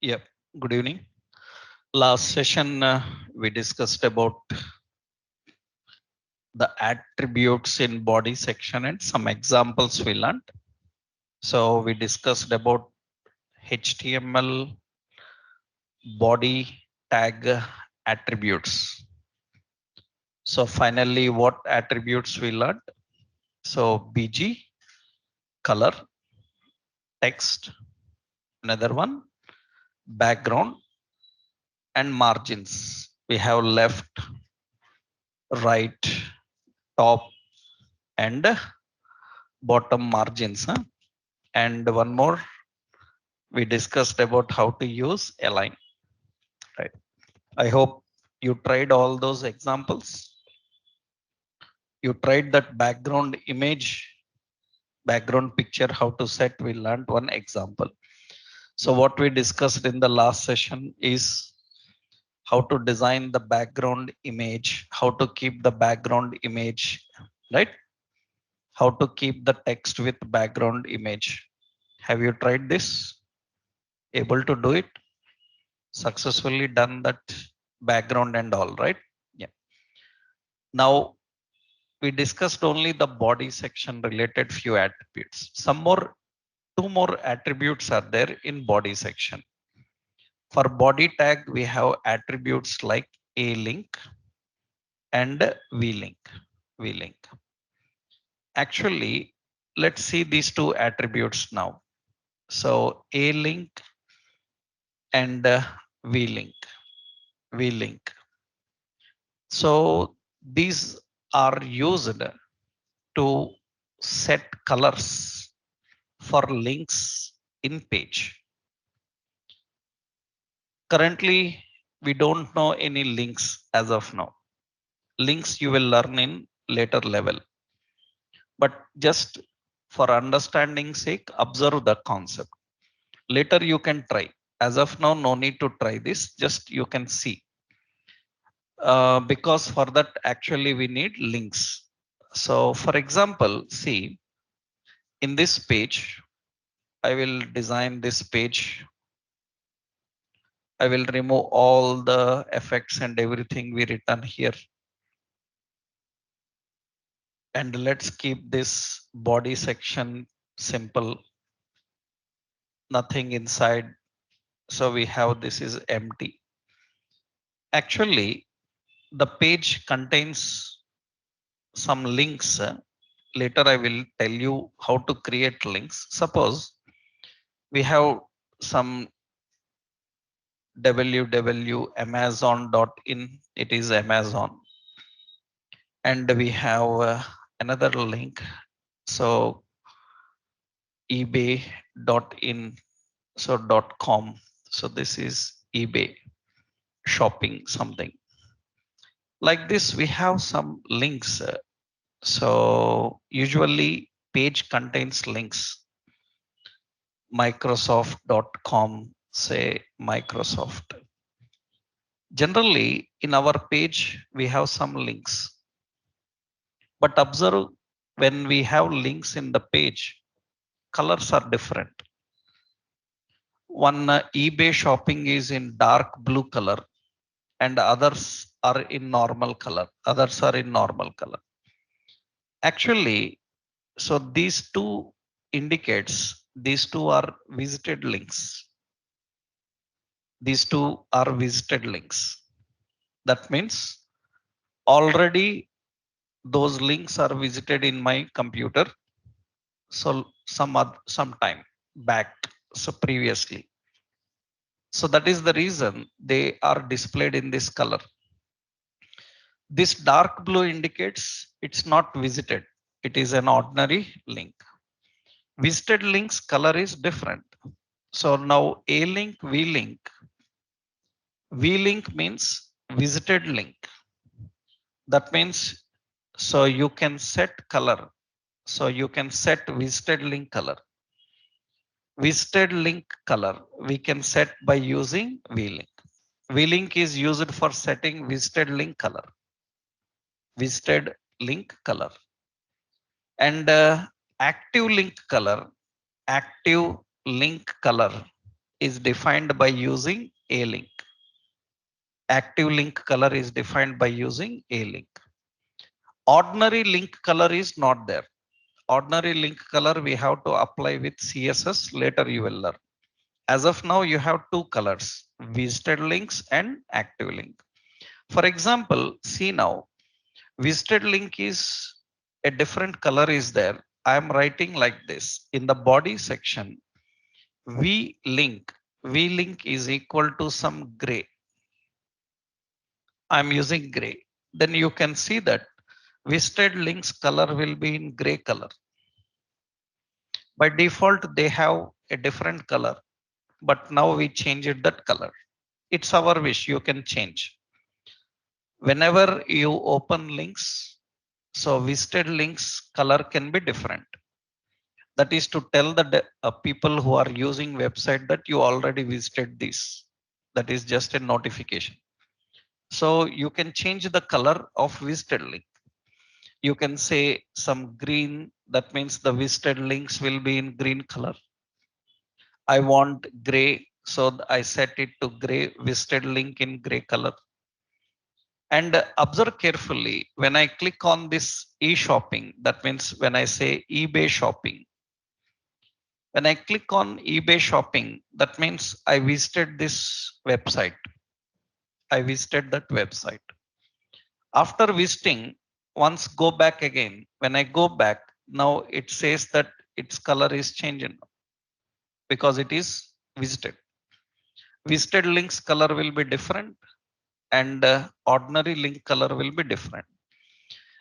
Yep. Good evening. Last session we discussed about the attributes in body section and some examples we learned. So we discussed about HTML body tag attributes. So finally, what attributes we learned? So BG, color, text, another one, background and margins. We have left, right, top and bottom margins. And one more, we discussed about how to use align. Right. I hope you tried all those examples. You tried that background image, background picture, how to set. We learned one example. So what we discussed in the last session is how to design the background image, how to keep the background image, right? How to keep the text with background image. Have you tried this? Able to do it? Successfully done that background and all, right? Yeah. Now we discussed only the body section related few attributes. Some more, two more attributes are there in body section. For body tag, we have attributes like a link and v link. V link. Actually, let's see these two attributes now. So a link and v link. V link. So these are used to set colors for links in page. Currently, we don't know any links as of now. Links you will learn in later level. But just for understanding sake, observe the concept. Later you can try. As of now, no need to try this. Just you can see. Because for that, actually, we need links. So for example, see, in this page, I will design this page. I will remove all the effects and everything we written here. And let's keep this body section simple, nothing inside. So we have this is empty. Actually, the page contains some links. Later, I will tell you how to create links. Suppose we have some www.amazon.in, it is Amazon. And we have another link. So ebay.in, so .com. So this is eBay shopping something. Like this, we have some links. So usually page contains links. Microsoft.com, say Microsoft. Generally, in our page, we have some links. But observe when we have links in the page, colors are different. One eBay shopping is in dark blue color and others are in normal color. Others are in normal color. Actually, so these two indicates these two are visited links. These two are visited links. That means already those links are visited in my computer. So some time back, so previously. So that is the reason they are displayed in this color. This dark blue indicates it's not visited. It is an ordinary link. Visited links color is different. So now a link, v link. V link means visited link. That means so you can set color. So you can set visited link color. Visited link color we can set by using v link. V link is used for setting visited link color. Visited link color. And active link color. Active link color is defined by using a link. Active link color is defined by using a link. Ordinary link color is not there. Ordinary link color we have to apply with CSS. Later you will learn. As of now, you have two colors, visited links and active link. For example, see now, visited link is a different color is there. I am writing like this in the body section. V link is equal to some gray. I'm using gray. Then you can see that visited links color will be in gray color. By default, they have a different color, but now we changed that color. It's our wish. You can change. Whenever you open links, so visited links color can be different. That is to tell the people who are using website that you already visited this. That is just a notification. So you can change the color of visited link. You can say some green. That means the visited links will be in green color. I want gray. So I set it to gray, visited link in gray color. And observe carefully when I click on this e-shopping, that means when I say eBay shopping, when I click on eBay shopping, that means I visited this website. I visited that website. After visiting, once go back again. When I go back, now it says that its color is changing because it is visited. Visited links color will be different and ordinary link color will be different.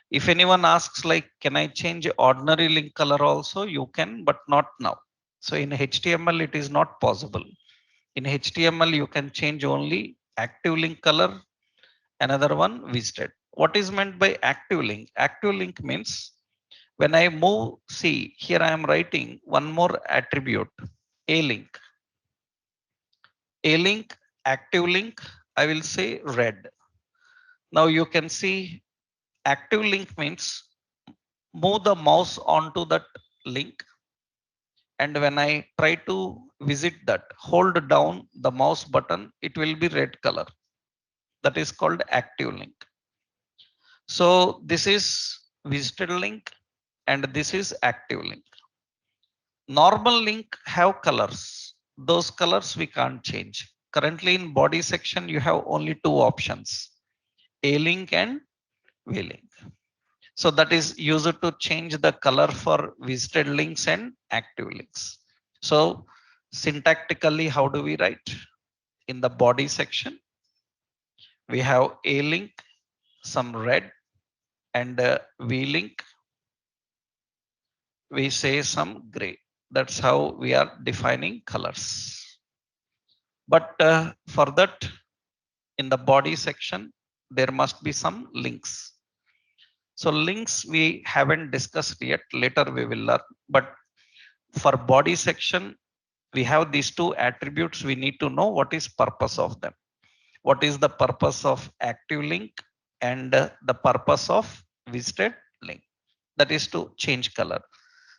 If anyone asks like, can I change ordinary link color also? You can, but not now. So in HTML, it is not possible. In HTML, you can change only active link color, another one visited. What is meant by active link? Active link means when I move, see here I am writing one more attribute, a link. A link, active link, I will say red. Now you can see active link means move the mouse onto that link, and when I try to visit that, hold down the mouse button, it will be red color. That is called active link. So this is visited link and this is active link. Normal link have colors. Those colors we can't change. Currently in body section, you have only two options, A link and V link. So that is used to change the color for visited links and active links. So syntactically, how do we write? In the body section, we have A link, some red, and V link, we say some gray. That's how we are defining colors. But for that, in the body section, there must be some links. So links we haven't discussed yet. Later we will learn. But for body section, we have these two attributes. We need to know what is purpose of them. What is the purpose of active link and the purpose of visited link? That is to change color.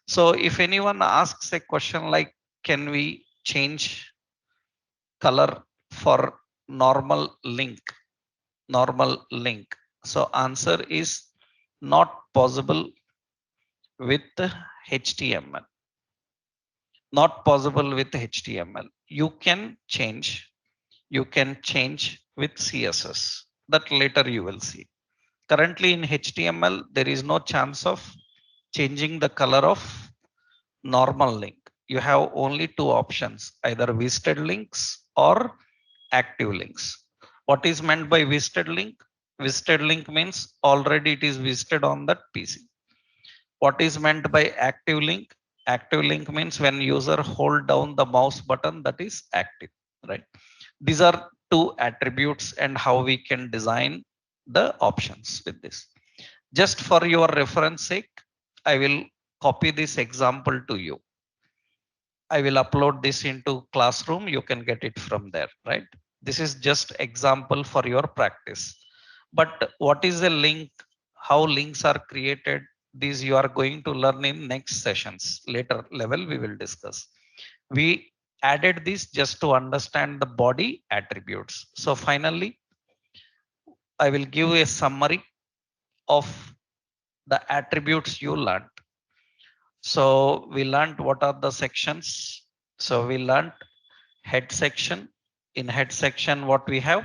So if anyone asks a question like, can we change color for normal link? Normal link. So answer is not possible with HTML. Not possible with HTML. You can change. You can change with CSS. That later you will see. Currently in HTML, there is no chance of changing the color of normal link. You have only two options, either visited links or active links. What is meant by visited link? Visited link means already it is visited on that PC. What is meant by active link? Active link means when user hold down the mouse button, that is active, right? These are two attributes and how we can design the options with this. Just for your reference sake, I will copy this example to you. I will upload this into classroom. You can get it from there, right? This is just example for your practice. But what is a link? How links are created? These you are going to learn in next sessions. Later level we will discuss. We added this just to understand the body attributes. So finally, I will give a summary of the attributes you learned. So we learned what are the sections. So we learned head section. In head section, what we have?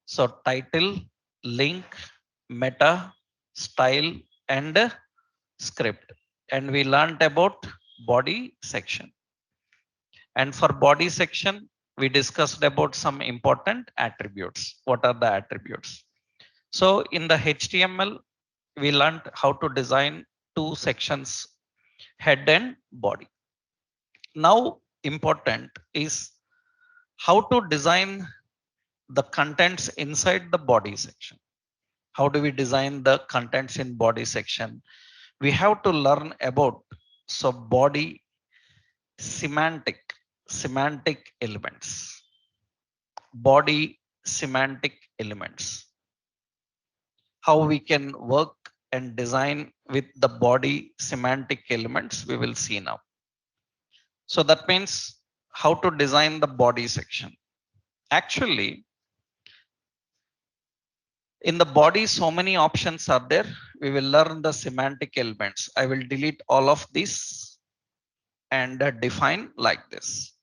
So title, link, meta, style, and script. And we learned about body section. And for body section, we discussed about some important attributes. What are the attributes? So in the HTML, we learned how to design two sections, head and body. Now important is how to design the contents inside the body section. How do we design the contents in body section? We have to learn about so body semantic elements, body semantic elements, how we can work and design with the body semantic elements we will see now. So that means how to design the body section. Actually, in the body, so many options are there. We will learn the semantic elements. I will delete all of this and define like this.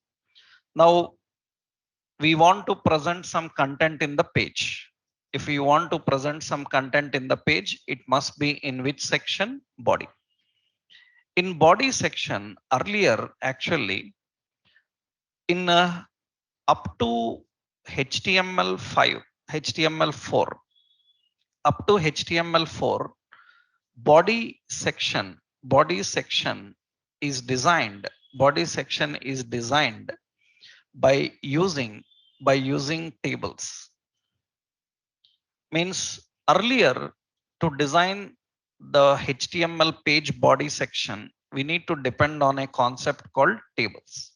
Now, we want to present some content in the page. If we want to present some content in the page, it must be in which section? Body. In body section, earlier, actually, in up to HTML5, HTML4, up to HTML4, body section is designed, body section is designed by using tables. Means earlier, to design the HTML page body section, we need to depend on a concept called tables.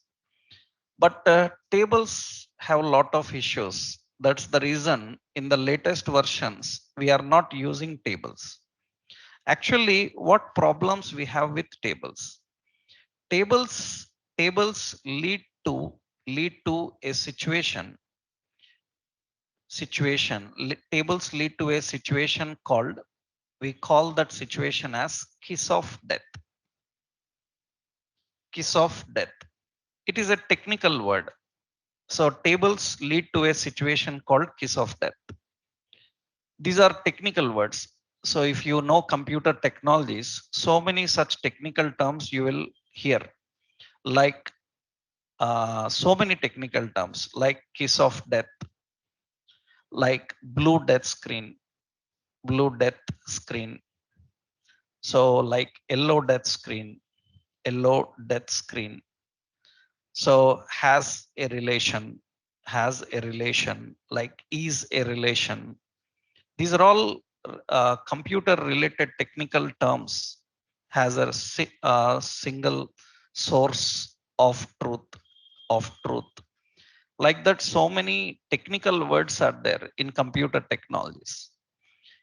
But tables have a lot of issues. That's the reason in the latest versions, we are not using tables. Actually, what problems we have with tables? Tables, tables lead to a tables lead to a situation called, we call that situation as kiss of death. Kiss of death. It is a technical word. So tables lead to a situation called kiss of death. These are technical words. So if you know computer technologies, so many such technical terms you will hear, like so many technical terms like kiss of death, like blue death screen. So like yellow death screen. So has a relation, like is a relation. These are all computer related technical terms, has a single source of truth. Like that, so many technical words are there in computer technologies.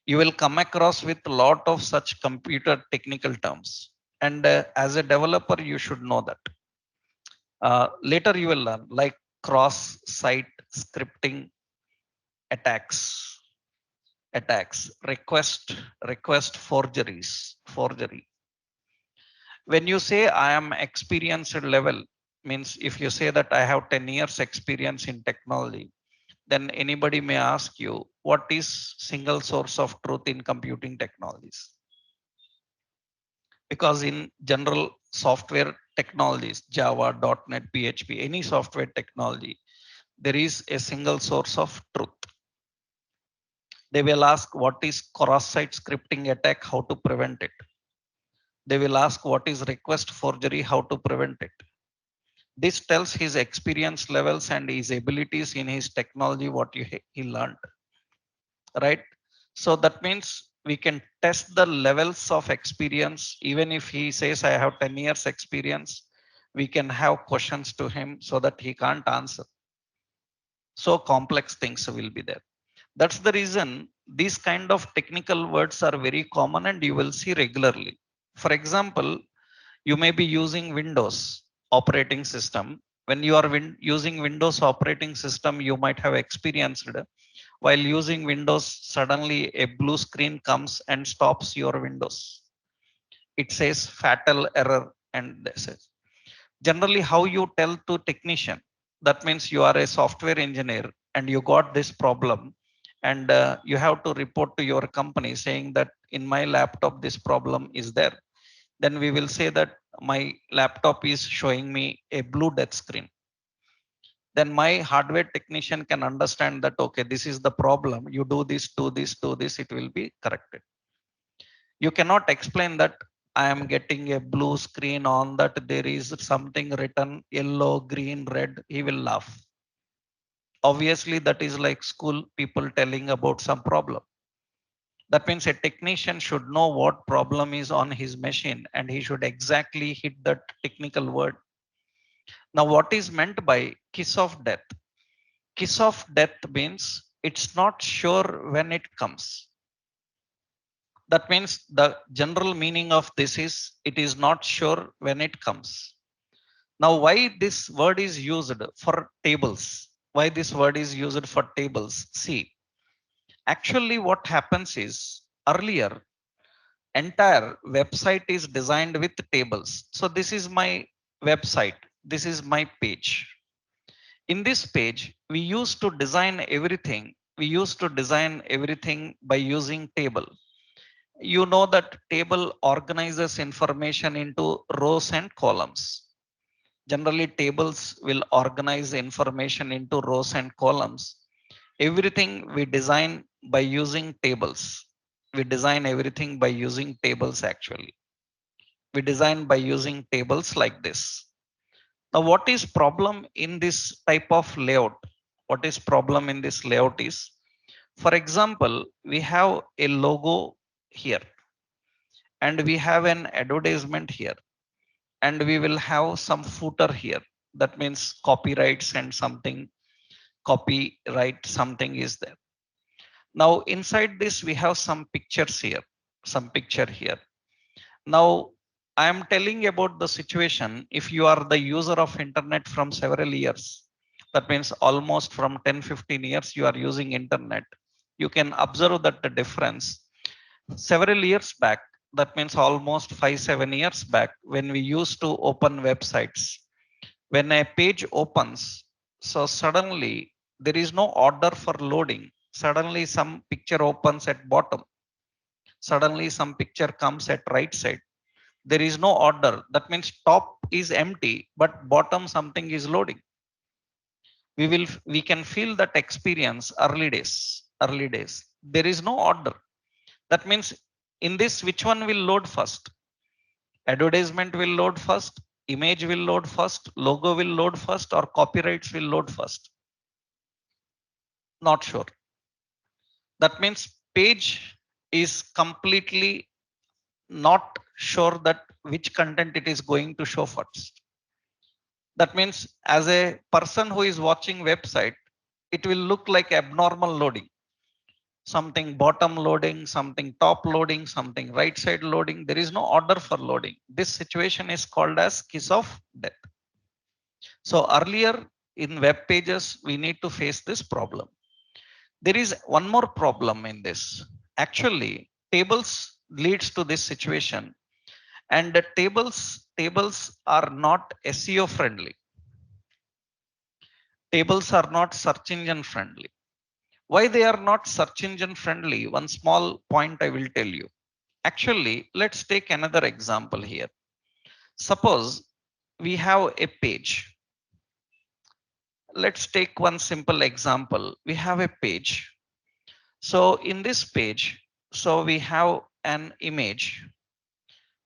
You will come across with a lot of such computer technical terms. And as a developer, you should know that. Later you will learn like cross-site scripting attacks, request forgery. When you say I am experienced level, means if you say that I have 10 years experience in technology, then anybody may ask you, what is single source of truth in computing technologies? Because in general software technologies, Java, .NET, PHP, any software technology, there is a single source of truth. They will ask what is cross-site scripting attack, how to prevent it. They will ask what is request forgery, how to prevent it. This tells his experience levels and his abilities in his technology, what he learned, right? So that means we can test the levels of experience. Even if he says, I have 10 years experience, we can have questions to him so that he can't answer. So complex things will be there. That's the reason these kind of technical words are very common and you will see regularly. For example, you may be using Windows operating system When you are using Windows operating system, you might have experienced while using Windows, suddenly a blue screen comes and stops your Windows. It says fatal error, and this is generally how you tell to technician. That means you are a software engineer and you got this problem, and you have to report to your company saying that in my laptop this problem is there. Then we will say that my laptop is showing me a blue death screen. Then my hardware technician can understand that, okay, this is the problem. You do this, do this, do this, it will be corrected. You cannot explain that I am getting a blue screen on that there is something written yellow, green, red. He will laugh. Obviously, that is like school people telling about some problem. That means a technician should know what problem is on his machine and he should exactly hit that technical word. Now, what is meant by kiss of death? Kiss of death means it's not sure when it comes. That means the general meaning of this is it is not sure when it comes. Now, why this word is used for tables? Why this word is used for tables? See, actually, what happens is earlier, entire website is designed with tables. So, this is my website, this is my page. In this page, we used to design everything. We used to design everything by using table. You know that table organizes information into rows and columns. Generally, tables will organize information into rows and columns. Everything we design by using tables. We design everything by using tables actually. We design by using tables like this. Now, what is problem in this type of layout? What is problem in this layout is, for example, we have a logo here and we have an advertisement here and we will have some footer here. That means copyrights and something, copyright something is there. Now inside this we have some pictures here, some picture here. Now I am telling about the situation. If you are the user of internet from several years, that means almost from 10-15 years you are using internet, you can observe that the difference. Several years back, that means almost 5-7 years back, when we used to open websites, when a page opens, so suddenly there is no order for loading. Suddenly some picture opens at bottom. Suddenly some picture comes at right side. There is no order. That means top is empty, but bottom something is loading. We can feel that experience early days. Early days. There is no order. That means in this, which one will load first? Advertisement will load first, image will load first, logo will load first, or copyrights will load first? Not sure. That means page is completely not sure that which content it is going to show first. That means as a person who is watching website, it will look like abnormal loading. Something bottom loading, something top loading, something right side loading. There is no order for loading. This situation is called as kiss of death. So earlier in web pages, we need to face this problem. There is one more problem in this. Actually, tables leads to this situation, and the tables are not SEO friendly. Tables are not search engine friendly. Why they are not search engine friendly? One small point I will tell you. Actually, let's take another example here. Suppose we have a page. Let's take one simple example. We have a page. So in this page, so we have an image.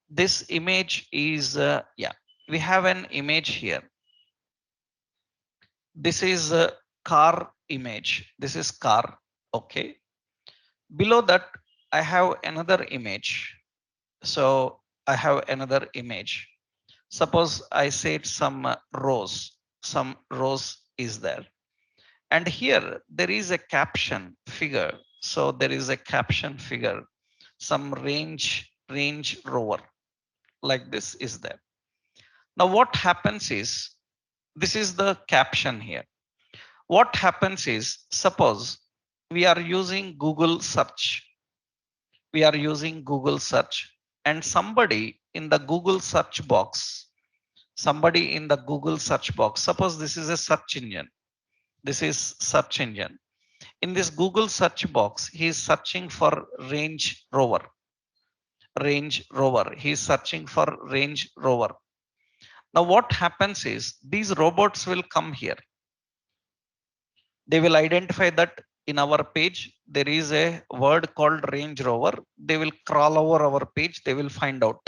This image is, we have an image here. This is a car image. This is car. Okay. Below that, I have another image. So I have another image. Suppose I said some some rows is there. And here there is a caption figure. So there is a caption figure, some range rover like this is there. Now what happens is This is the caption here. What happens is, suppose we are using Google search. We are using Google search, and somebody in the Google search box, suppose this is a search engine. This is search engine. In this Google search box, he is searching for Range Rover. Range Rover. He is searching for Range Rover. Now, what happens is these robots will come here. They will identify that in our page there is a word called Range Rover. They will crawl over our page. They will find out.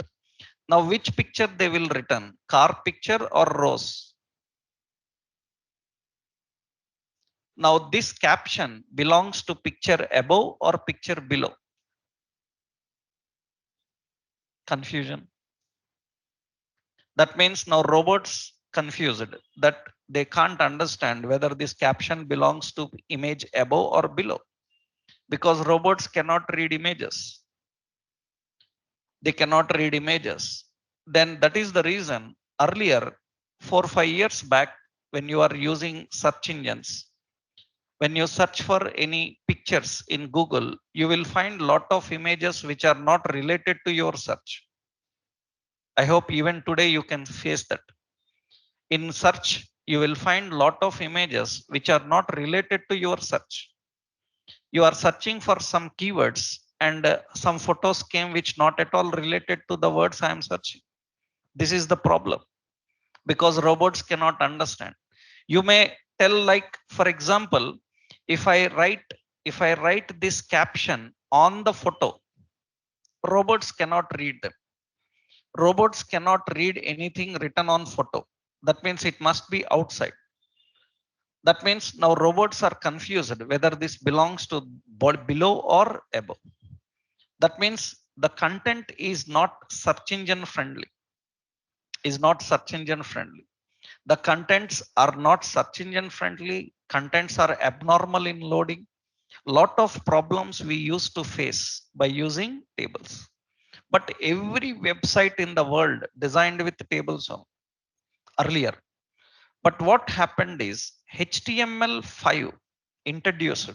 Now, which picture they will return? Car picture or rose? Now, this caption belongs to picture above or picture below? Confusion. That means now robots confused that they can't understand whether this caption belongs to image above or below, because robots cannot read images. They cannot read images. Then that is the reason earlier, 4 or 5 years back, when you are using search engines, when you search for any pictures in Google, you will find lot of images which are not related to your search. I hope even today you can face that. In search, you will find lot of images which are not related to your search. You are searching for some keywords and some photos came which not at all related to the words I am searching. This is the problem, because robots cannot understand. You may tell, like, for example, if I write this caption on the photo, robots cannot read them. Robots cannot read anything written on photo. That means it must be outside. That means now robots are confused whether this belongs to below or above. That means the content is not search engine friendly. Is not search engine friendly. The contents are not search engine friendly. Contents are abnormal in loading. Lot of problems we used to face by using tables. But every website in the world designed with tables earlier. But what happened is HTML5 introduced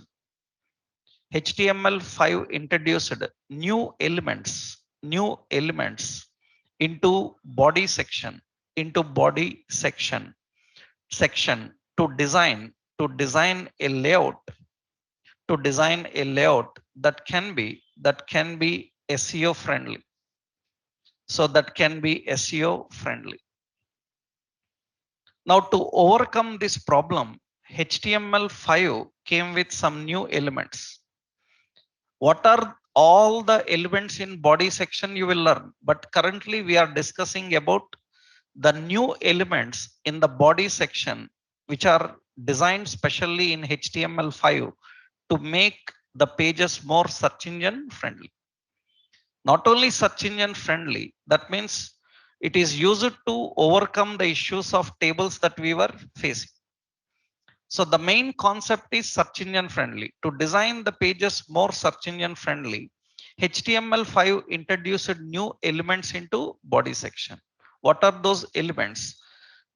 HTML5 introduced new elements into body section, into body section to design a layout, that can be SEO friendly. So that can be SEO friendly. Now, to overcome this problem, HTML5 came with some new elements. What are all the elements in body section you will learn, but currently we are discussing about the new elements in the body section which are designed specially in HTML5 to make the pages more search engine friendly. Not only search engine friendly, that means it is used to overcome the issues of tables that we were facing. So the main concept is search engine friendly. To design the pages more search engine friendly, HTML5 introduced new elements into body section. What are those elements?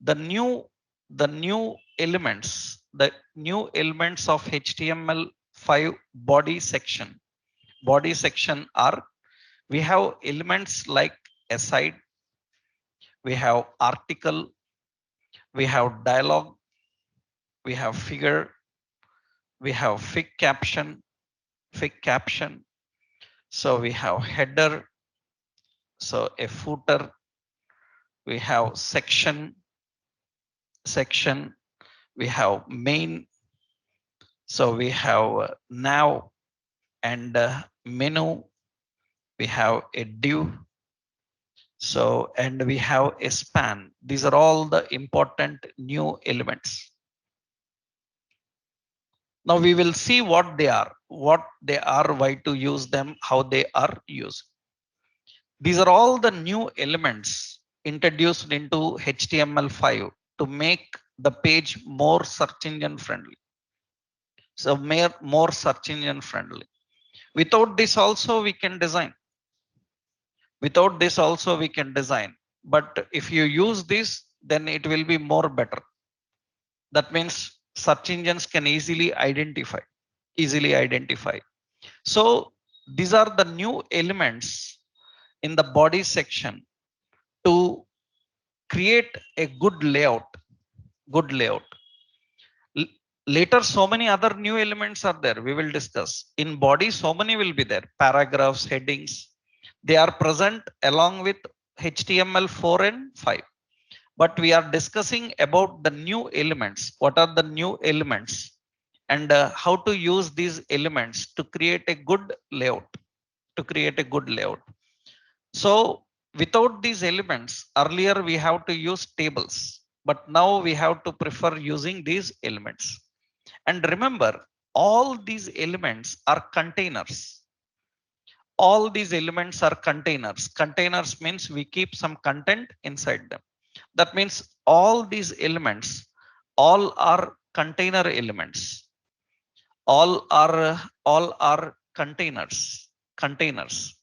The new the new elements of HTML5 body section. Body section are, we have elements like aside, we have article, we have dialogue, we have figure, we have fig caption. So we have header, so a footer, we have section, we have main, so we have now and menu, we have a div, so and we have a span. These are all the important new elements. Now we will see what they are, why to use them, how they are used. These are all the new elements introduced into HTML5 to make the page more search engine friendly. So more search engine friendly. Without this also we can design. Without this also we can design. But if you use this, then it will be more better. That means search engines can easily identify. So these are the new elements in the body section to create a good layout. L- Later, so many other new elements are there. We will discuss. In body, so many will be there. Paragraphs, headings, they are present along with HTML4 and 5. But we are discussing about the new elements. What are the new elements? And how to use these elements to create a good layout. To create a good layout. So without these elements, earlier we have to use tables, but now we have to prefer using these elements. And remember, all these elements are containers. All these elements are containers. Containers means we keep some content inside them. That means all are container elements. All are containers. Containers.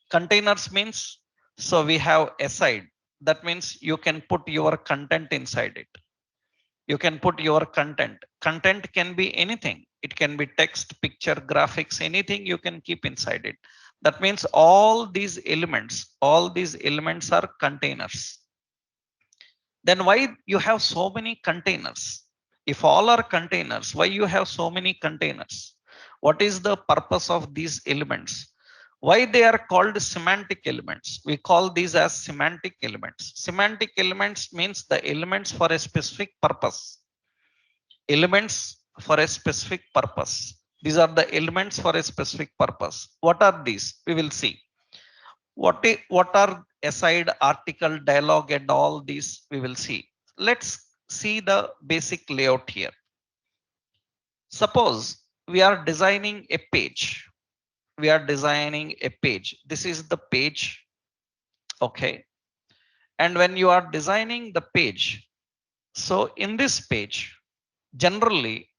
Containers means, so we have aside. That means you can put your content inside it. You can put your content. Content can be anything. It can be text, picture, graphics, anything you can keep inside it. That means all these elements are containers. Then why you have so many containers? If all are containers, why you have so many containers? What is the purpose of these elements? Why they are called semantic elements? We call these as semantic elements. Semantic elements means the elements for a specific purpose. Elements for a specific purpose. These are the elements for a specific purpose. What are these? We will see. What are aside, article, dialogue, and all these we will see. Let's see the basic layout here. Suppose we are designing a page. This is the page. Okay. And when you are designing the page, so in this page, generally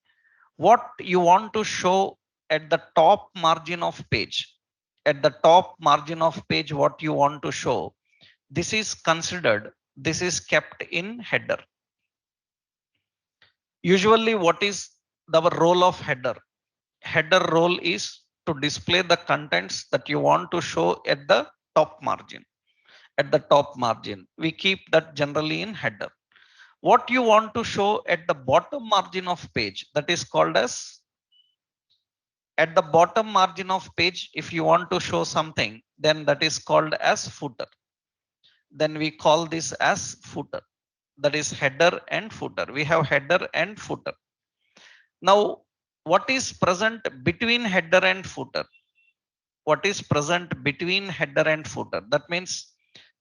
what you want to show at the top margin of page, what you want to show, this is considered, this is kept in header. Usually what is the role of header? Header role is to display the contents that you want to show at the top margin. At the top margin we keep that generally in header. What you want to show at the bottom margin of page, that is called as, at the bottom margin of page, if you want to show something, then that is called as footer. Then we call this as footer. That is header and footer. We have header and footer. Now what is present between header and footer? What is present between header and footer? That means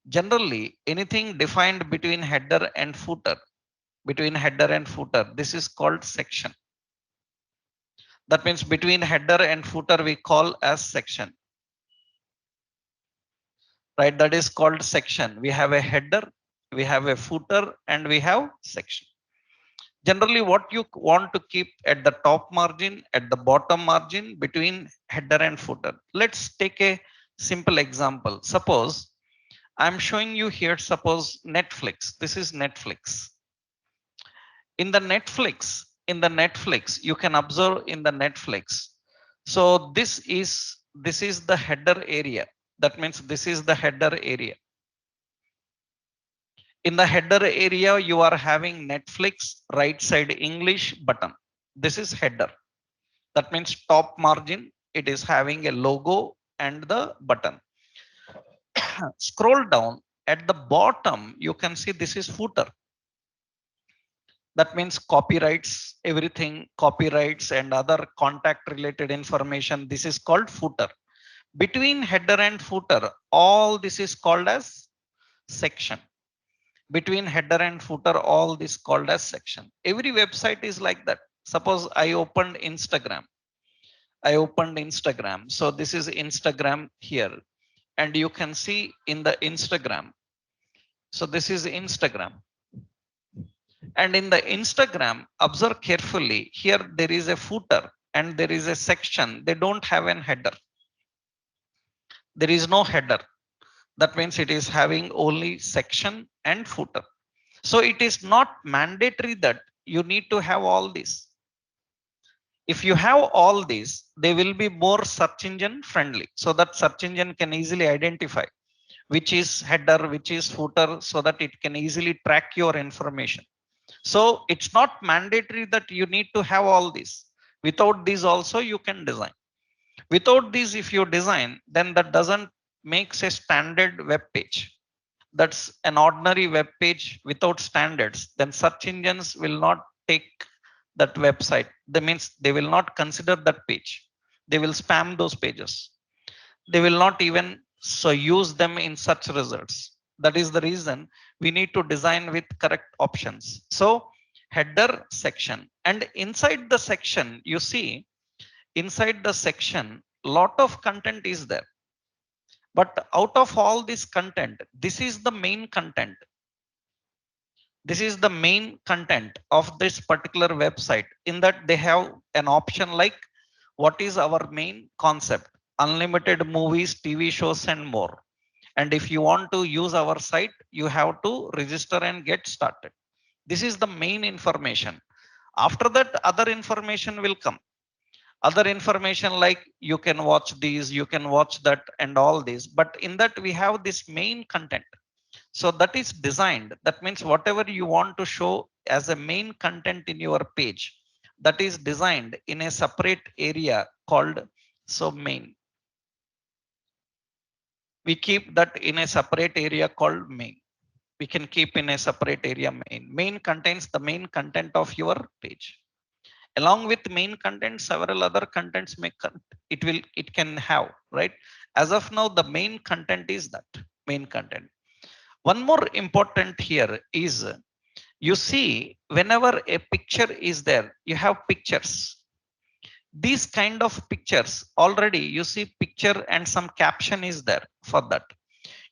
generally anything defined between header and footer, this is called section. That means between header and footer we call as section, right? That is called section. We have a header, we have a footer, and we have section. Generally what you want to keep at the top margin, at the bottom margin, between header and footer. Let's take a simple example. Suppose I'm showing you here, suppose Netflix. This is Netflix. In the Netflix, you can observe in the Netflix. So this is the header area. That means this is the header area. In the header area, you are having Netflix right side English button. This is header. That means top margin, it is having a logo and the button. Scroll down at the bottom, you can see this is footer. That means copyrights, everything, copyrights and other contact related information. This is called footer. Between header and footer, all this is called as section. Between header and footer, all this called as section. Every website is like that. Suppose I opened Instagram. So this is Instagram here. And you can see in the Instagram. So this is Instagram. And in the Instagram, observe carefully. Here there is a footer and there is a section. They don't have an header. There is no header. That means it is having only section and footer. So it is not mandatory that you need to have all these. If you have all these, they will be more search engine friendly, so that search engine can easily identify which is header, which is footer, so that it can easily track your information. So it's not mandatory that you need to have all these. Without these also you can design. Without these, if you design, then that doesn't makes a standard web page. That's an ordinary web page without standards. Then search engines will not take that website. That means they will not consider that page. They will spam those pages. They will not even so use them in such results. That is the reason we need to design with correct options. So header section, and inside the section, you see inside the section, lot of content is there. But out of all this content, this is the main content. This is the main content of this particular website. In that they have an option like what is our main concept, unlimited movies, TV shows and more. And if you want to use our site, you have to register and get started. This is the main information. After that, other information will come. Other information like you can watch these, you can watch that and all this. But in that we have this main content. So that is designed. That means whatever you want to show as a main content in your page, that is designed in a separate area called so main. We keep that in a separate area called main. We can keep in a separate area main. Main contains the main content of your page. Along with main content, several other contents it can have, right? As of now, the main content is that main content. One more important here is you see whenever a picture is there, you have pictures. These kind of pictures already you see picture and some caption is there for that.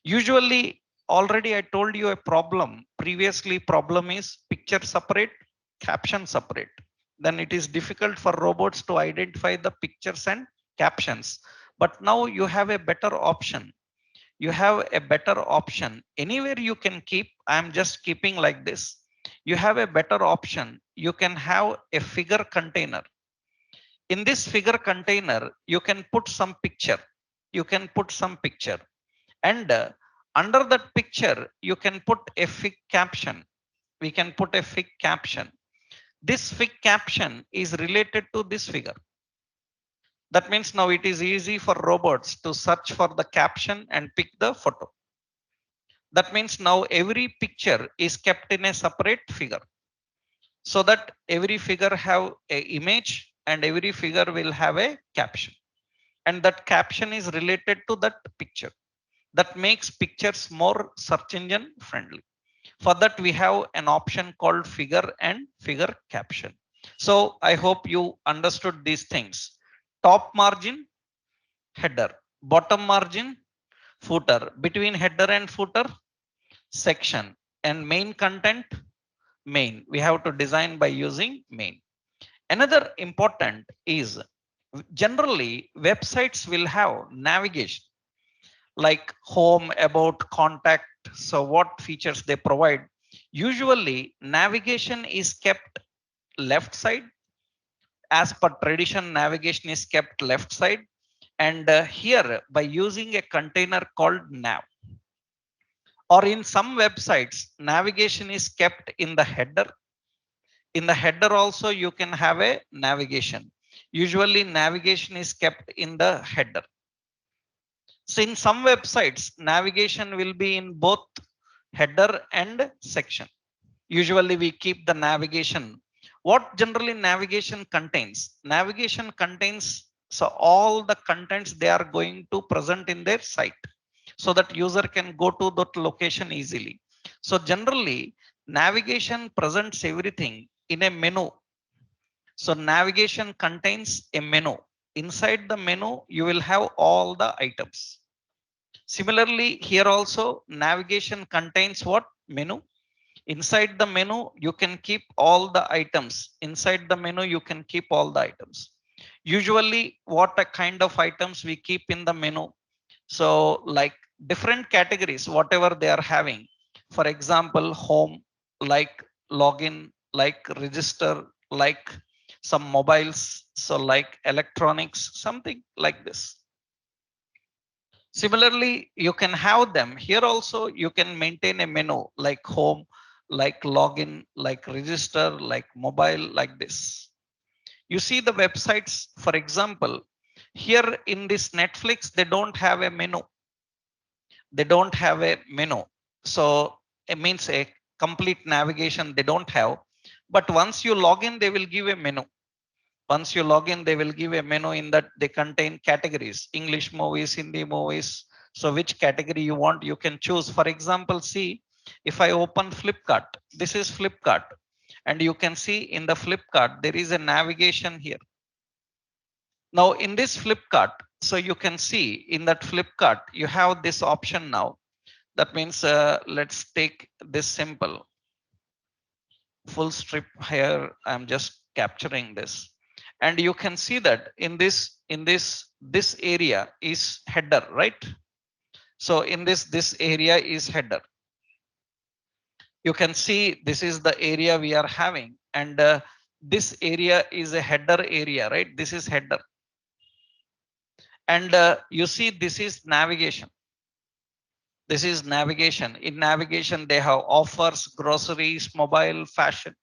Usually already I told you a problem previously. Problem is picture separate, caption separate. Then it is difficult for robots to identify the pictures and captions. But now you have a better option. You have a better option. Anywhere you can keep, I'm just keeping like this. You have a better option. You can have a figure container. In this figure container, you can put some picture. You can put some picture. And under that picture, you can put a fig caption. We can put a fig caption. This fig caption is related to this figure. That means now it is easy for robots to search for the caption and pick the photo. That means now every picture is kept in a separate figure, so that every figure have a image and every figure will have a caption. And that caption is related to that picture. That makes pictures more search engine friendly. For that, we have an option called figure and figure caption. So I hope you understood these things. Top margin, header. Bottom margin, footer. Between header and footer, section. And main content, main. We have to design by using main. Another important is generally websites will have navigation like home, about, contact. So what features they provide? Usually navigation is kept left side. As per tradition, navigation is kept left side. And here by using a container called nav, or in some websites, navigation is kept in the header. In the header also you can have a navigation. Usually navigation is kept in the header. So in some websites, navigation will be in both header and section. Usually we keep the navigation. What generally navigation contains? Navigation contains so all the contents they are going to present in their site, so that user can go to that location easily. So generally navigation presents everything in a menu. So navigation contains a menu. Inside the menu, you will have all the items. Similarly, here also navigation contains what? Menu. Inside the menu, you can keep all the items. Inside the menu, you can keep all the items. Usually, what a kind of items we keep in the menu? So like different categories, whatever they are having. For example, home, like login, like register, like some mobiles, so like electronics, something like this. Similarly, you can have them here also. You can maintain a menu like home, like login, like register, like mobile, like this. You see the websites, for example, here in this Netflix, they don't have a menu. They don't have a menu. So it means a complete navigation they don't have. But once you log in, they will give a menu. Once you log in, they will give a menu in that they contain categories, English movies, Hindi movies. So which category you want, you can choose. For example, see, if I open Flipkart, this is Flipkart. And you can see in the Flipkart, there is a navigation here. Now in this Flipkart, so you can see in that Flipkart, you have this option now. That means let's take this simple full strip here. I'm just capturing this. And you can see that this area is header, right? So in this area is header. You can see this is the area we are having, and this area is a header area, right? This is header. And you see this is navigation. This is navigation. In navigation, they have offers, groceries, mobile, fashion.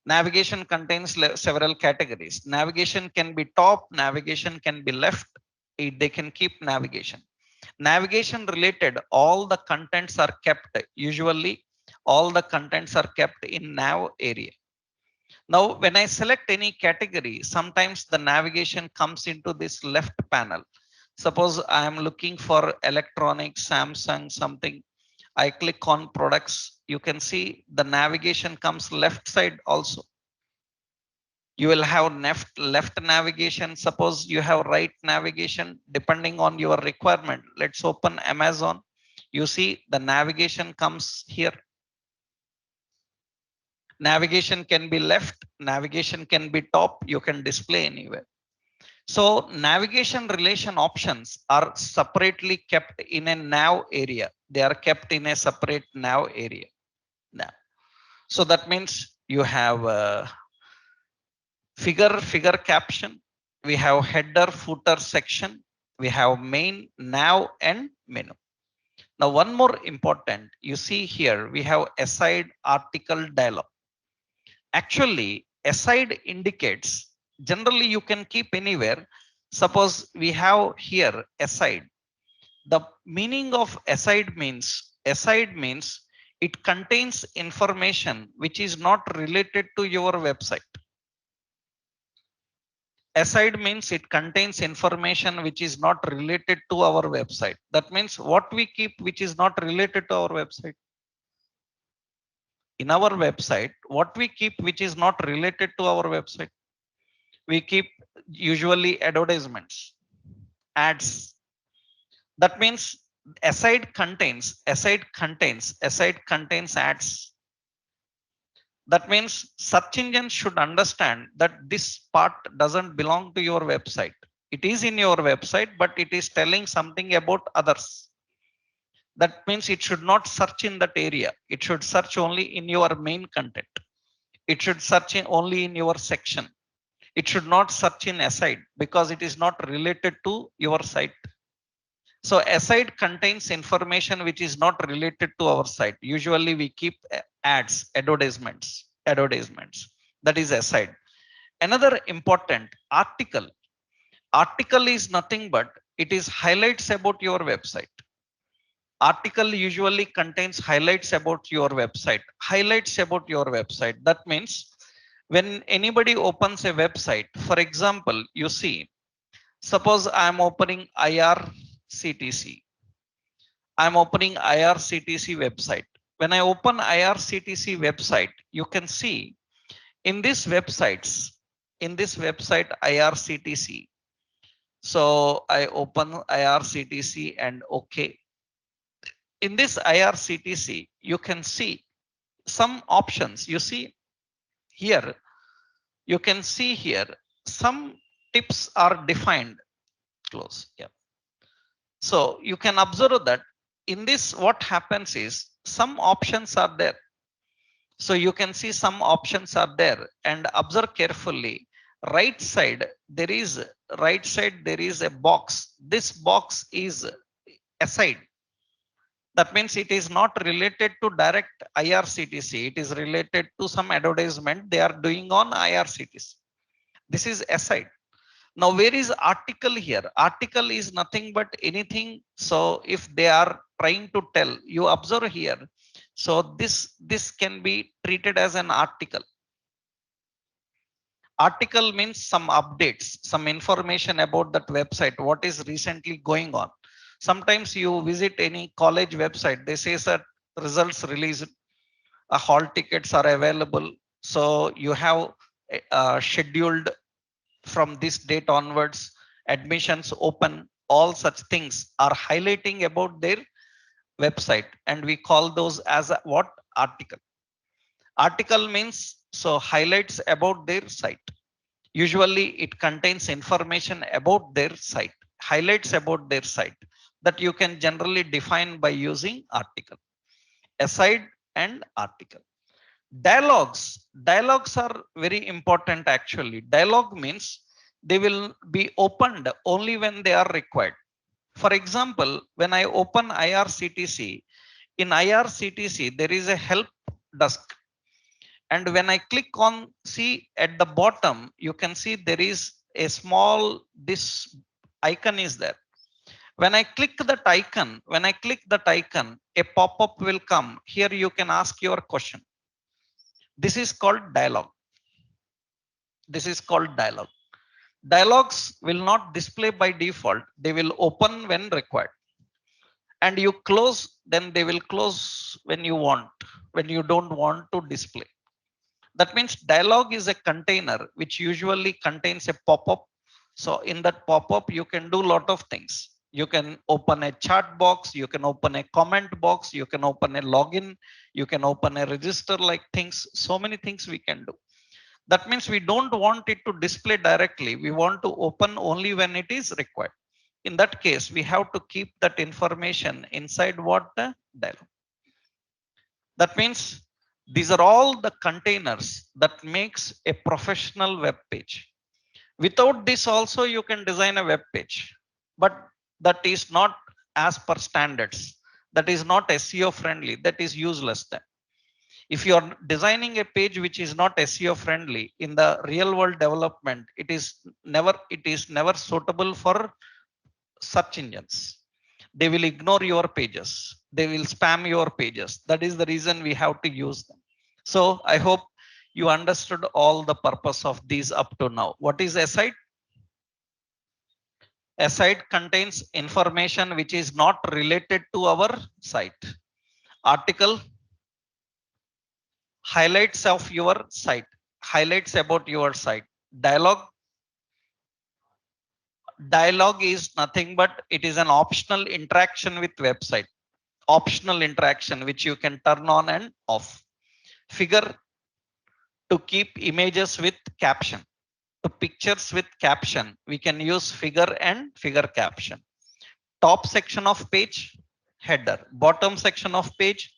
Navigation contains several categories. Navigation can be top, navigation can be left. They can keep navigation. Navigation related, all the contents are kept. Usually, all the contents are kept in nav area. Now, when I select any category, sometimes the navigation comes into this left panel. Suppose I am looking for electronics, Samsung, something. I click on products. You can see the navigation comes left side also. You will have left navigation. Suppose you have right navigation depending on your requirement. Let's open Amazon. You see the navigation comes here. Navigation can be left, navigation can be top, you can display anywhere. So navigation relation options are separately kept in a nav area. They are kept in a separate nav area. Now, so that means you have a figure caption, we have header footer section, we have main, nav and menu. Now one more important, you see here we have aside article dialog. Actually, aside indicates generally you can keep anywhere. Suppose we have here aside. The meaning of aside means it contains information which is not related to your website. Aside means it contains information which is not related to our website. That means what we keep which is not related to our website. In our website, what we keep which is not related to our website. We keep usually advertisements, ads. That means aside contains ads. That means search engine should understand that this part doesn't belong to your website. It is in your website, but it is telling something about others. That means it should not search in that area. It should search only in your main content. It should search only in your section. It should not search in aside because it is not related to your site. So aside contains information which is not related to our site. Usually we keep ads, advertisements. That is aside. Another important article. Article is nothing but it is highlights about your website. Article usually contains highlights about your website. Highlights about your website. That means when anybody opens a website, for example, you see, suppose I am opening IRCTC. I'm opening IRCTC website. When I open IRCTC website, you can see in this website IRCTC. So I open IRCTC and OK. In this IRCTC, you can see some options. You see here, you can see here some tips are defined. Close. Yeah. So you can observe that in this, what happens is some options are there. So you can see some options are there, and observe carefully. Right side, there is there is a box. This box is aside. That means it is not related to direct IRCTC. It is related to some advertisement they are doing on IRCTC. This is aside. Now, where is article here? Article is nothing but anything. So if they are trying to tell, you observe here. So this can be treated as an article. Article means some updates, some information about that website, what is recently going on. Sometimes you visit any college website, they say that results released, hall tickets are available. So you have scheduled from this date onwards, admissions open, all such things are highlighting about their website. And we call those as a what? Article. Article means so highlights about their site. Usually it contains information about their site, highlights about their site that you can generally define by using article, aside and article. Dialogues are very important actually. Dialogue means they will be opened only when they are required. For example, when I open IRCTC, in IRCTC there is a help desk, and when I click on, see at the bottom, you can see there is a small, this icon is there. When I click that icon, a pop-up will come. Here you can ask your question. This is called dialogue. This is called dialogue. Dialogues will not display by default, they will open when required, and you close, then they will close when you want, when you don't want to display. That means dialog is a container which usually contains a pop-up. So in that pop-up, you can do a lot of things. You can open a chat box, you can open a comment box, you can open a login, you can open a register like things. So many things we can do. That means we don't want it to display directly. We want to open only when it is required. In that case, we have to keep that information inside what? The dialog. That means these are all the containers that makes a professional web page. Without this also you can design a web page, but that is not as per standards. That is not SEO friendly. That is useless then. If you are designing a page which is not SEO friendly in the real world development, it is never suitable for search engines. They will ignore your pages, they will spam your pages. That is the reason we have to use them. So I hope you understood all the purpose of these up to now. What is aside? Aside contains information which is not related to our site. Article, highlights of your site, highlights about your site. Dialogue is nothing but it is an optional interaction with website. Optional interaction which you can turn on and off. Figure, to keep images with caption, to pictures with caption, we can use figure and figure caption. Top section of page, header. Bottom section of page,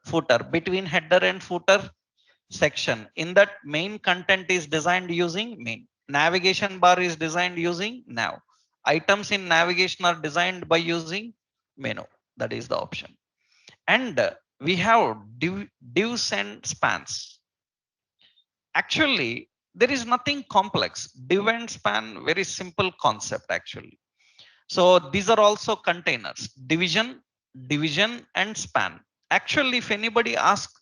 footer. Between header and footer, section. In that, main content is designed using main. Navigation bar is designed using nav. Items in navigation are designed by using menu. That is the option. And we have divs and spans. Actually, there is nothing complex. Div and span, very simple concept actually. So these are also containers. Division and span. Actually, if anybody asks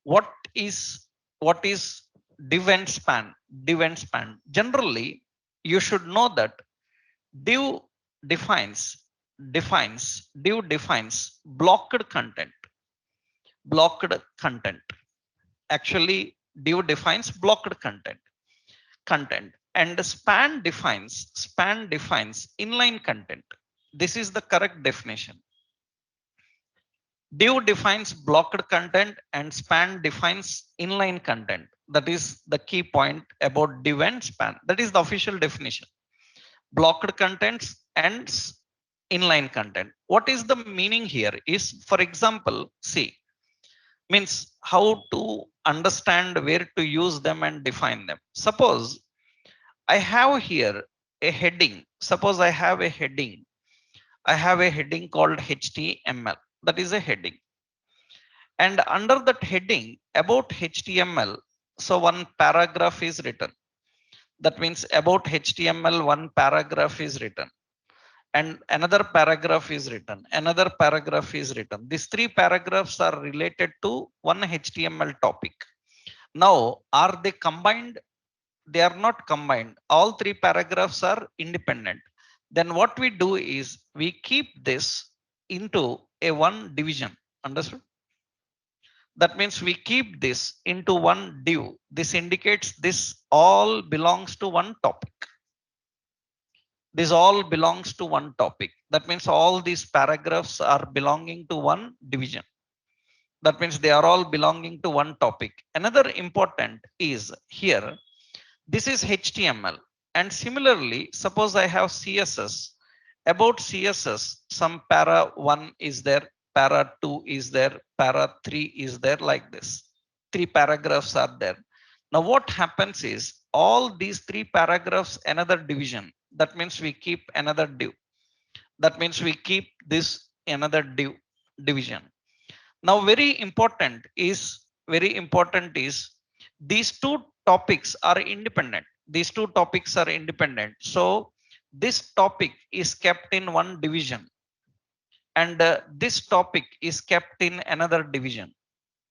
what is what is div and span, generally you should know that div defines div defines blocked content. Actually, div defines blocked content, and span defines inline content. This is the correct definition. Div defines blocked content and span defines inline content. That is the key point about div and span. That is the official definition. Blocked contents and inline content. What is the meaning here is, for example, see, means how to understand where to use them and define them. Suppose I have here a heading. Suppose I have a heading. I have a heading called HTML. That is a heading. And under that heading about HTML, so one paragraph is written. That means about HTML, one paragraph is written. And another paragraph is written. Another paragraph is written. These three paragraphs are related to one HTML topic. Now, are they combined? They are not combined. All three paragraphs are independent. Then what we do is we keep this into a one division. Understood? That means we keep this into one div. This indicates this all belongs to one topic. This all belongs to one topic. That means all these paragraphs are belonging to one division. That means they are all belonging to one topic. Another important is here, this is HTML. And similarly, suppose I have CSS. About CSS, some para 1 is there, para 2 is there, para 3 is there, like this. Three paragraphs are there. Now what happens is all these three paragraphs, another division. That means we keep another div. That means we keep this another division. Now very important is these two topics are independent. These two topics are independent. So this topic is kept in one division, and this topic is kept in another division.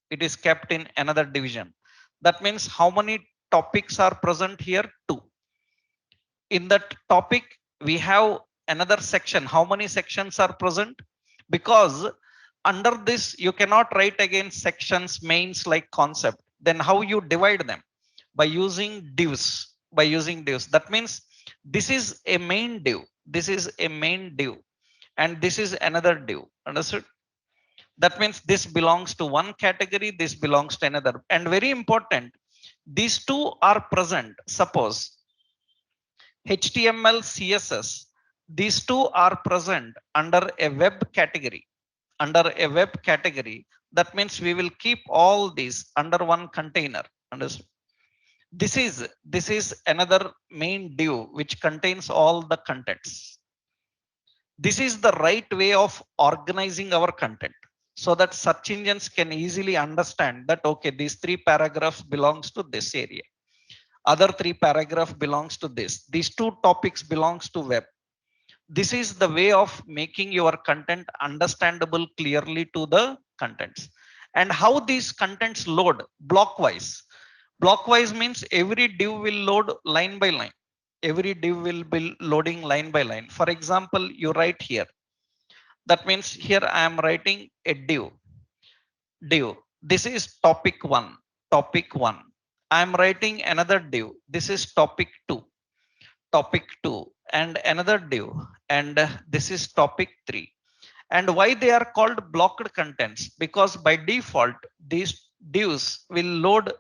It is kept in another division. That means how many topics are present here? Two. In that topic, we have another section. How many sections are present? Because under this, you cannot write again sections, mains like concept. Then how you divide them? By using divs. By using divs. That means this is a main div. This is a main div. And this is another div. Understood? That means this belongs to one category. This belongs to another. And very important, these two are present. Suppose HTML, CSS, these two are present under a web category. Under a web category, that means we will keep all these under one container. Understood? This is another main div which contains all the contents. This is the right way of organizing our content so that search engines can easily understand that okay, these three paragraphs belongs to this area. Other three paragraph belongs to this. These two topics belongs to web. This is the way of making your content understandable clearly to the contents. And how these contents load blockwise. Blockwise means every div will load line by line. Every div will be loading line by line. For example, you write here. That means here I am writing a div. This is topic 1. Topic 1. I am writing another div. This is topic 2. Topic 2 and another div, and this is topic 3. And why they are called blocked contents? Because by default these divs will load.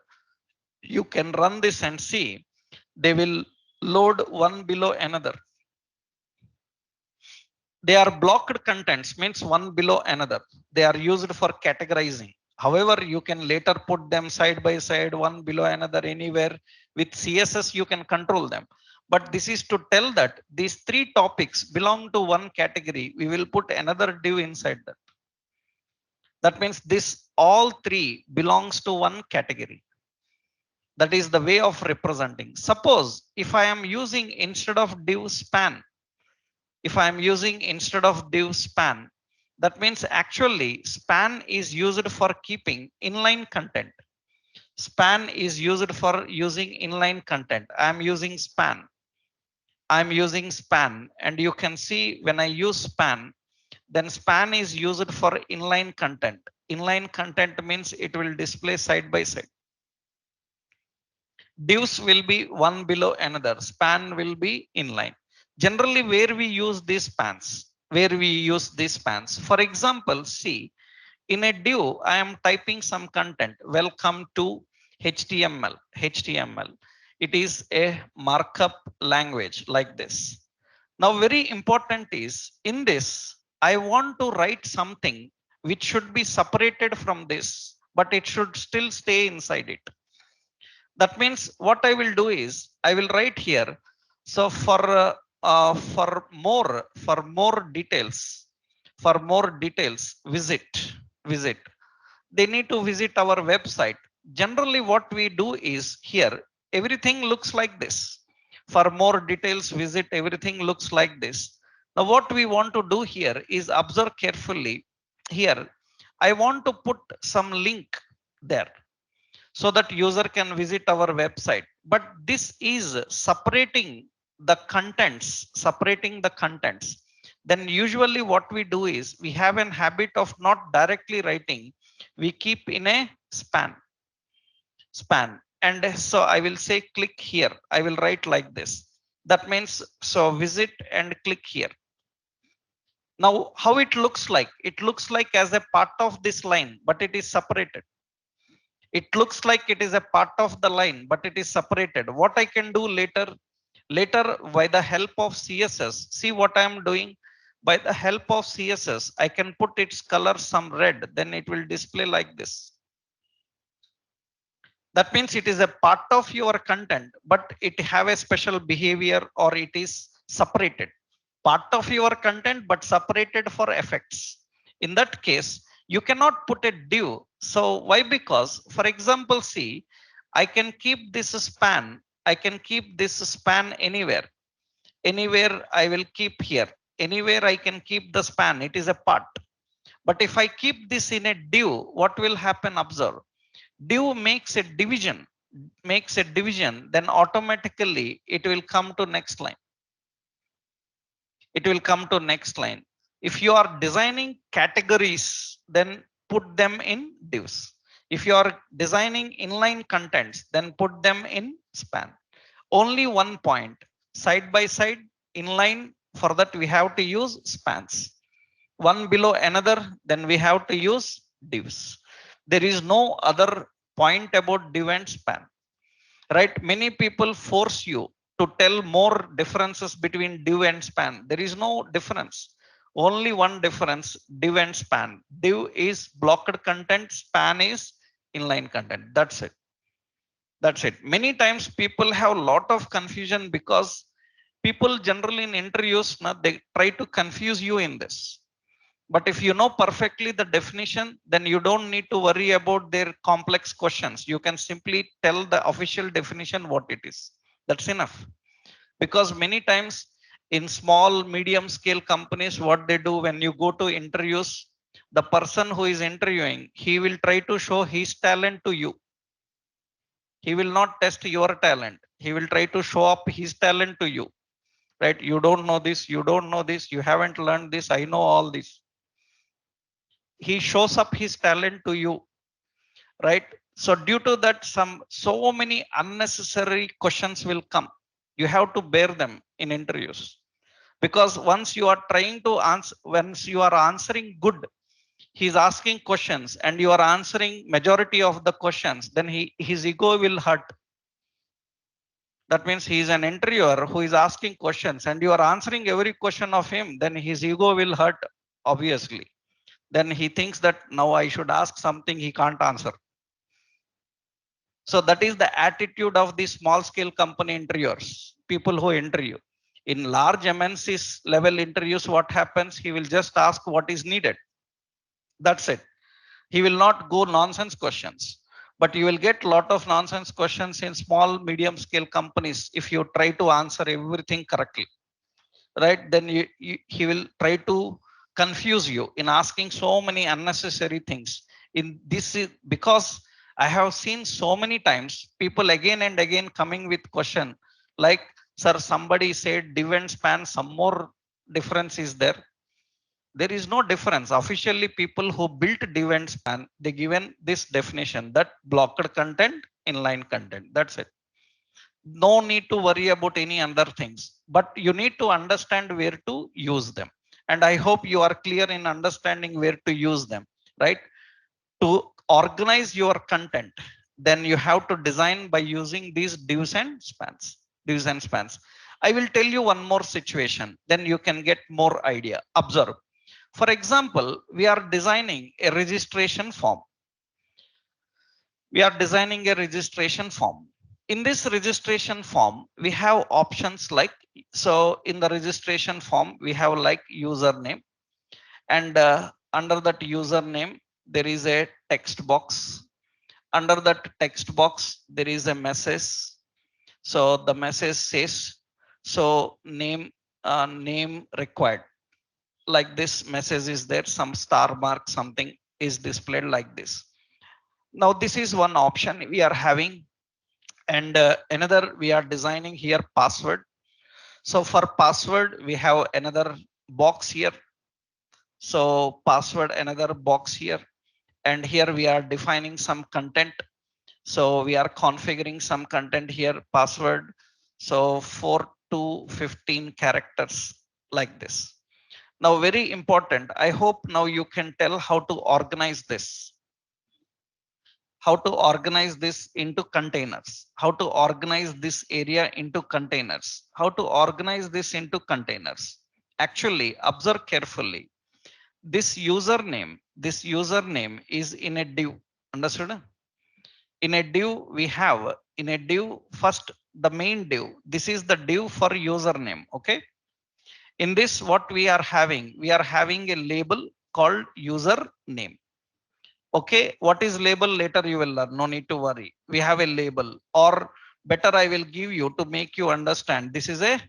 You can run this and see they will load one below another. They are blocked contents, means one below another. They are used for categorizing. However, you can later put them side by side, one below another, anywhere. With CSS you can control them. But this is to tell that these three topics belong to one category. We will put another div inside that. That means this all three belongs to one category. That is the way of representing. Suppose if I am using instead of div span, if I am using instead of div span, that means actually span is used for keeping inline content. Span is used for using inline content. I am using span. I'm using span, and you can see when I use span, then span is used for inline content. Inline content means it will display side by side. Divs will be one below another. Span will be inline. Generally, where we use these spans, for example, see, in a div, I am typing some content. Welcome to HTML. HTML. It is a markup language like this. Now, very important is in this, I want to write something which should be separated from this. but it should still stay inside it. That means what I will do is I will write here. So for more details, visit. They need to visit our website. Generally, what we do is here, everything looks like this. For more details, visit, everything looks like this. Now, what we want to do here is observe carefully. Here, I want to put some link there so that user can visit our website. But this is separating the contents. Then usually what we do is we have an habit of not directly writing. We keep in a span. And so I will say click here. I will write like this. That means so visit and click here. Now how it looks like? It looks like as a part of this line, but it is separated. It looks like it is a part of the line, but it is separated. What I can do later by the help of CSS, see what I am doing. By the help of CSS, I can put its color some red, then it will display like this. That means it is a part of your content, but it have a special behavior, or it is separated. Part of your content, but separated for effects. In that case, you cannot put a div. So why? Because for example, see, I can keep this span. I can keep this span anywhere. Anywhere I will keep here. Anywhere I can keep the span. It is a part. But if I keep this in a div, what will happen? Observe. Div makes a division, then automatically it will come to next line. It will come to next line. If you are designing categories, then put them in divs. If you are designing inline contents, then put them in span. Only one point, side by side, inline. For that we have to use spans. One below another, then we have to use divs. There is no other point about div and span, right? Many people force you to tell more differences between div and span. There is no difference. Only one difference: div and span. Div is blocked content, span is inline content. That's it. Many times people have a lot of confusion, because people generally in interviews, they try to confuse you in this. But if you know perfectly the definition, then you don't need to worry about their complex questions. You can simply tell the official definition what it is. That's enough. Because many times in small, medium scale companies, what they do when you go to interviews, the person who is interviewing, he will try to show his talent to you. He will not test your talent. He will try to show up his talent to you. Right? You don't know this, you don't know this, you haven't learned this, I know all this. He shows up his talent to you, right? So due to that, so many unnecessary questions will come. You have to bear them in interviews, because once you are trying to answer, once you are answering good, he's asking questions and you are answering majority of the questions, then his ego will hurt. That means he is an interviewer who is asking questions and you are answering every question of him, then his ego will hurt, obviously. Then he thinks that now I should ask something he can't answer. So that is the attitude of the small scale company interviewers, people who interview. In large MNCs level interviews, what happens? He will just ask what is needed. That's it. He will not go nonsense questions. But you will get a lot of nonsense questions in small, medium scale companies if you try to answer everything correctly. Right? Then he will try to confuse you in asking so many unnecessary things. In this is because I have seen so many times people again and again coming with question like, sir, somebody said div and span, some more difference is there. There is no difference. Officially, people who built div and span, they given this definition that blocked content, inline content. That's it. No need to worry about any other things, but you need to understand where to use them. And I hope you are clear in understanding where to use them, right? To organize your content, then you have to design by using these divs and spans. Divs and spans. I will tell you one more situation, then you can get more idea. Observe. For example, we are designing a registration form. We are designing a registration form. In this registration form, we have options like, so in the registration form, we have like username, and under that username, there is a text box. Under that text box, there is a message. So the message says, so name required. Like this message is there, some star mark, something is displayed like this. Now this is one option we are having, and another we are designing here password. So for password, we have another box here. So password, another box here, and here we are defining some content. So we are configuring some content here, password. So 4 to 15 characters like this. Now, very important. I hope now you can tell how to organize this. How to organize this into containers. How to organize this area into containers. How to organize this into containers. Actually, observe carefully. This username is in a div. Understood? In a div, we have in a div first the main div. This is the div for username. Okay. In this, what we are having? We are having a label called username. Okay. What is label? Later you will learn. No need to worry. We have a label, or better, I will give you to make you understand. This is a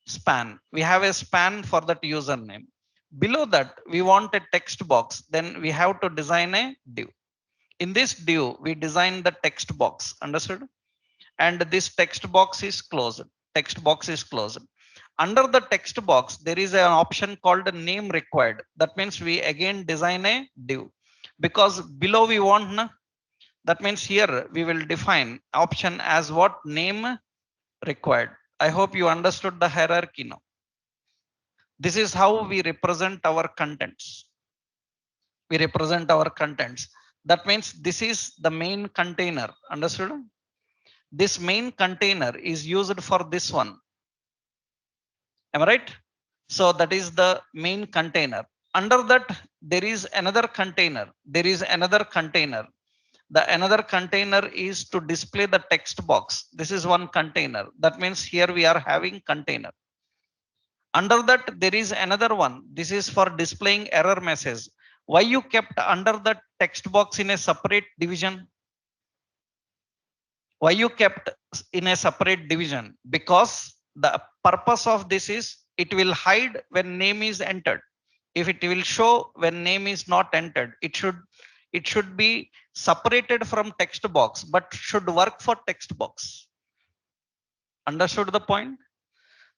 span. We have a span for that username. Below that, we want a text box. Then we have to design a div. In this div, we design the text box. Understood? And this text box is closed. Text box is closed. Under the text box, there is an option called name required. That means we again design a div, because below we want that means here we will define option as what? Name required. I hope you understood the hierarchy now. This is how we represent our contents. We represent our contents. That means this is the main container. Understood? This main container is used for this one. Am I right? So that is the main container. Under that, there is another container. There is another container. The another container is to display the text box. This is one container. That means here we are having container. Under that, there is another one. This is for displaying error message. Why you kept under the text box in a separate division? Why you kept in a separate division? Because the purpose of this is it will hide when name is entered. If it will show when name is not entered, it should be separated from text box, but should work for text box. Understood the point?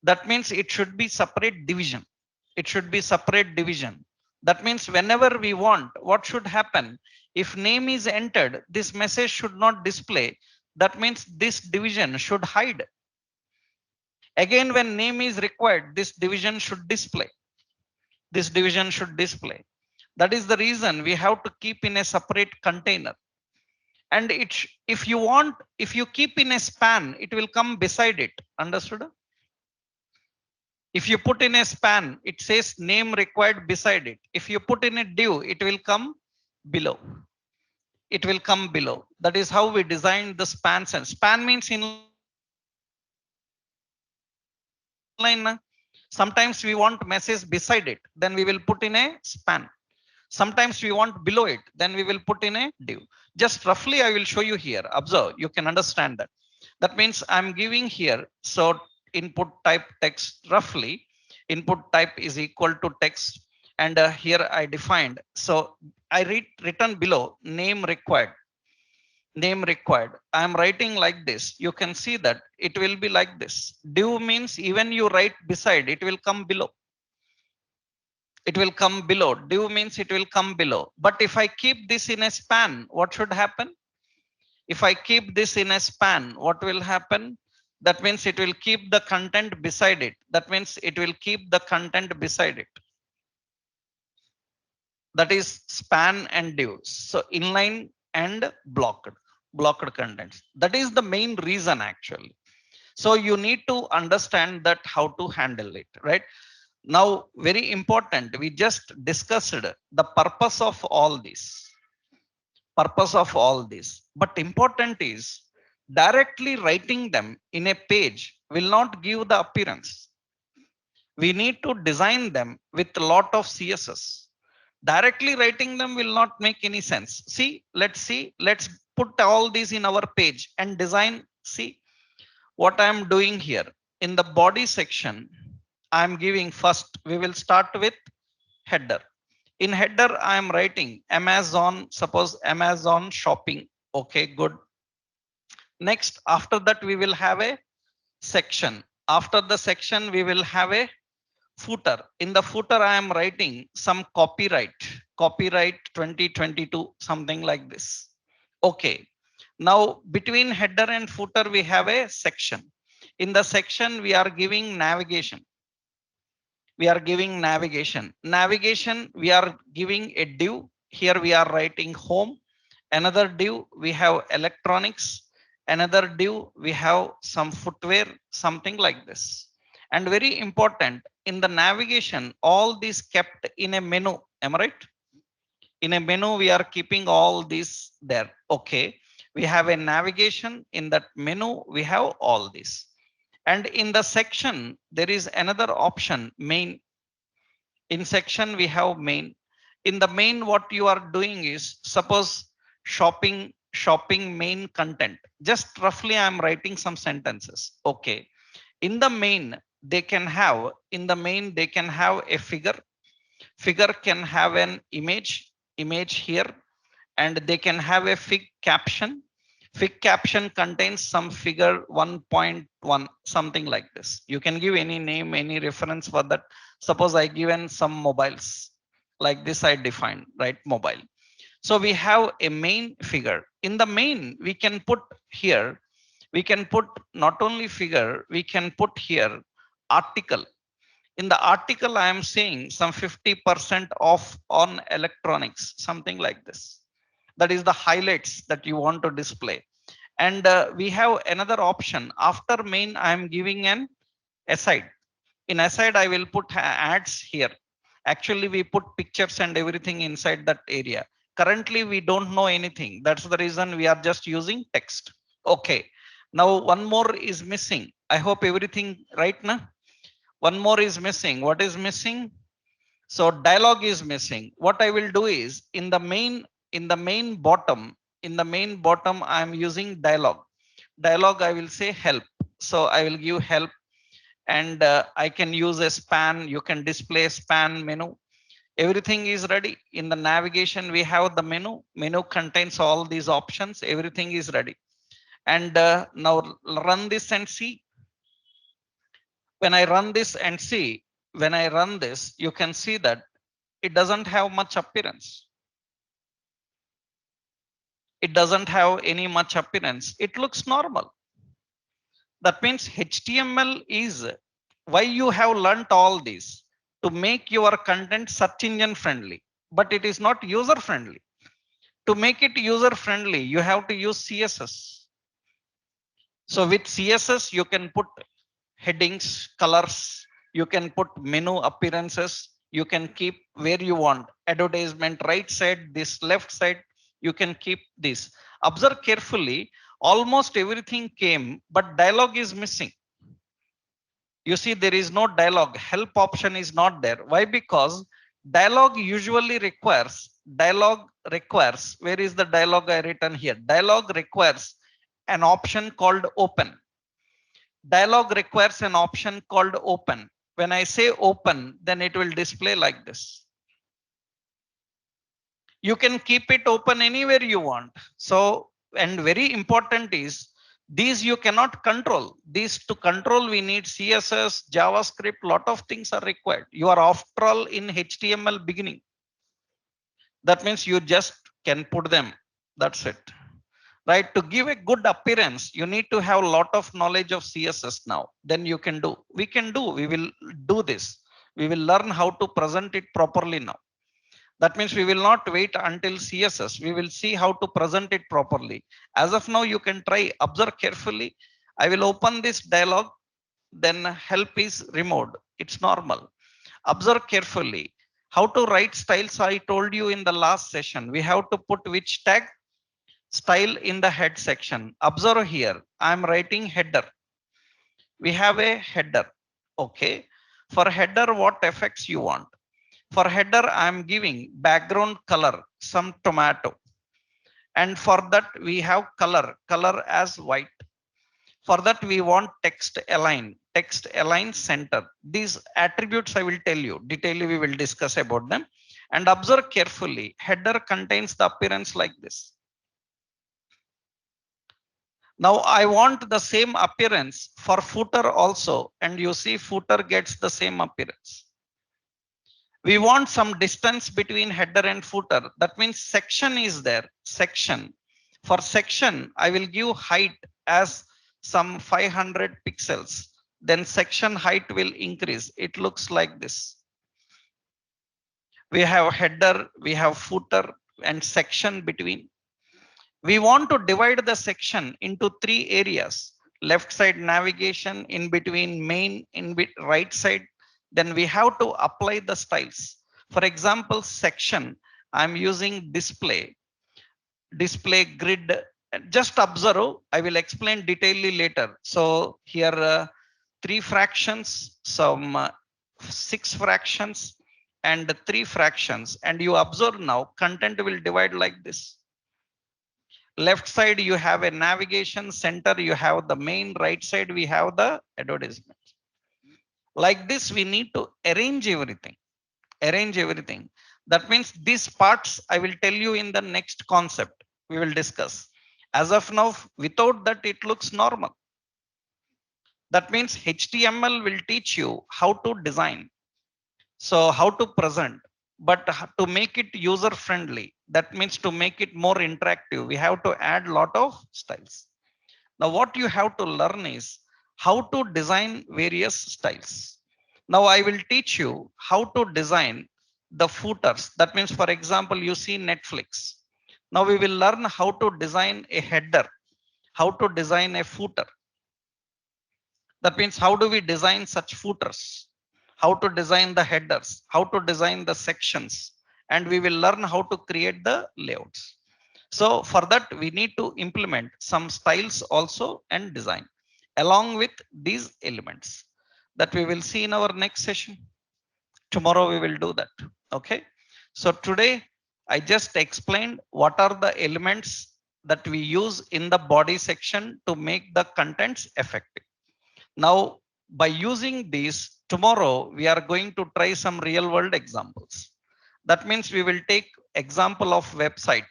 That means it should be separate division. It should be separate division. That means whenever we want, what should happen? If name is entered, this message should not display. That means this division should hide. Again, when name is required, this division should display. This division should display. That is the reason we have to keep in a separate container. And if you want, if you keep in a span, it will come beside it. Understood? If you put in a span, it says name required beside it. If you put in a div, it will come below. It will come below. That is how we design the spans. And span means inline. Sometimes we want message beside it, then we will put in a span. Sometimes we want below it, then we will put in a div. Just roughly, I will show you here. Observe, you can understand that. That means I'm giving here. So input type text, roughly input type is equal to text. And here I defined. So I written below name required. Name required. I am writing like this. You can see that it will be like this. Div means even you write beside, it will come below. It will come below. Div means it will come below. But if I keep this in a span, what should happen? If I keep this in a span, what will happen? That means it will keep the content beside it. That means it will keep the content beside it. That is span and div. So inline and blocked contents. That is the main reason actually. So you need to understand that how to handle it, right? Now, very important, we just discussed the purpose of all this. purpose of all this. But important is directly writing them in a page will not give the appearance. We need to design them with a lot of CSS. Directly writing them will not make any sense. See, let's put all these in our page and design. See what I am doing here in the body section. I am giving first, we will start with header. In header, I am writing Amazon, suppose Amazon shopping. Okay, good. Next, after that, we will have a section. After the section, we will have a footer. In the footer, I am writing some copyright 2022, something like this. Okay. Now, between header and footer, we have a section. In the section, we are giving navigation. Navigation, we are giving a div. Here we are writing home. Another div, we have electronics. Another div, we have some footwear, something like this. And very important, in the navigation, all these kept in a menu. Am I right? In a menu, we are keeping all these there. Okay. We have a navigation. In that menu, we have all this. And in the section, there is another option, main. In section, we have main. In the main, what you are doing is, suppose shopping main content. Just roughly, I'm writing some sentences. Okay. In the main, they can have a figure. Figure can have an image here, and they can have a fig caption. Fig caption contains some figure 1.1, something like this. You can give any name, any reference for that. Suppose I given some mobiles like this, I defined, right? Mobile. So we have a main figure. In the main, we can put here, we can put not only figure, we can put here article. In the article, I am saying some 50% off on electronics, something like this. That is the highlights that you want to display. And we have another option. After main, I am giving an aside. In aside, I will put ads here. Actually, we put pictures and everything inside that area. Currently, we don't know anything. That's the reason we are just using text. Okay. Now, one more is missing. I hope everything right now. One more is missing. What is missing? So dialogue is missing. What I will do is in the main bottom, I am using dialogue. Dialogue, I will say help. So I will give help, and I can use a span. You can display span menu. Everything is ready. In the navigation, we have the menu. Menu contains all these options. Everything is ready. And now run this and see. When I run this and see, when I run this, you can see that it doesn't have much appearance. It doesn't have any much appearance. It looks normal. That means HTML is why you have learnt all this to make your content search engine friendly, but it is not user friendly. To make it user friendly, you have to use CSS. So with CSS, you can put headings, colors, you can put menu appearances, you can keep where you want. Advertisement right side, this left side, you can keep this. Observe carefully, almost everything came, but dialogue is missing. You see, there is no dialogue. Help option is not there. Why? Because dialogue usually requires, where is the dialogue I written here? Dialogue requires an option called open. Dialog requires an option called open. When I say open, then it will display like this. You can keep it open anywhere you want. So, and very important is these you cannot control. These to control, we need CSS, JavaScript, lot of things are required. You are after all in HTML beginning. That means you just can put them. That's it. Right? To give a good appearance, you need to have a lot of knowledge of CSS now. Then you can do. We will do this. We will learn how to present it properly now. That means we will not wait until CSS. We will see how to present it properly. As of now, you can try, observe carefully. I will open this dialog. Then help is removed. It's normal. Observe carefully. How to write styles, I told you in the last session. We have to put which tag? Style in the head section. Observe here, I'm writing header. We have a header. Okay. For header, what effects you want? For header, I'm giving background color, some tomato. And for that, we have color as white. For that, we want text align center. These attributes I will tell you, detailedly we will discuss about them. And observe carefully, header contains the appearance like this. Now I want the same appearance for footer also, and you see footer gets the same appearance. We want some distance between header and footer. That means section is there, section. For section, I will give height as some 500 pixels. Then section height will increase. It looks like this. We have header, we have footer and section between. We want to divide the section into 3 areas. Left side navigation, in between main, right side. Then we have to apply the styles. For example, section, I'm using display grid. Just observe, I will explain detailedly later. So here 3 fractions, some 6 fractions and 3 fractions. And you observe now, content will divide like this. Left side, you have a navigation, center, you have the main, right side, we have the advertisement. Like this, we need to arrange everything. Arrange everything. That means these parts I will tell you in the next concept we will discuss. As of now, without that, it looks normal. That means HTML will teach you how to design. So how to present, but to make it user friendly, that means to make it more interactive, we have to add lot of styles. Now what you have to learn is how to design various styles. Now I will teach you how to design the footers. That means, for example, you see Netflix. Now we will learn how to design a header, how to design a footer. That means how do we design such footers? How to design the headers, how to design the sections, and we will learn how to create the layouts. So for that, we need to implement some styles also and design along with these elements that we will see in our next session. Tomorrow we will do that. Okay. So today I just explained what are the elements that we use in the body section to make the contents effective. Now, by using these, tomorrow we are going to try some real world examples. That means we will take example of website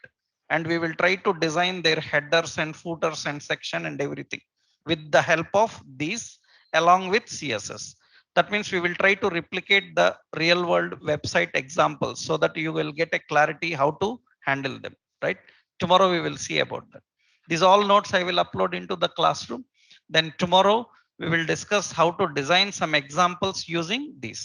and we will try to design their headers and footers and section and everything with the help of these along with CSS. That means we will try to replicate the real world website examples so that you will get a clarity how to handle them, right? Tomorrow we will see about that. These all notes I will upload into the classroom. Then tomorrow we will discuss how to design some examples using these.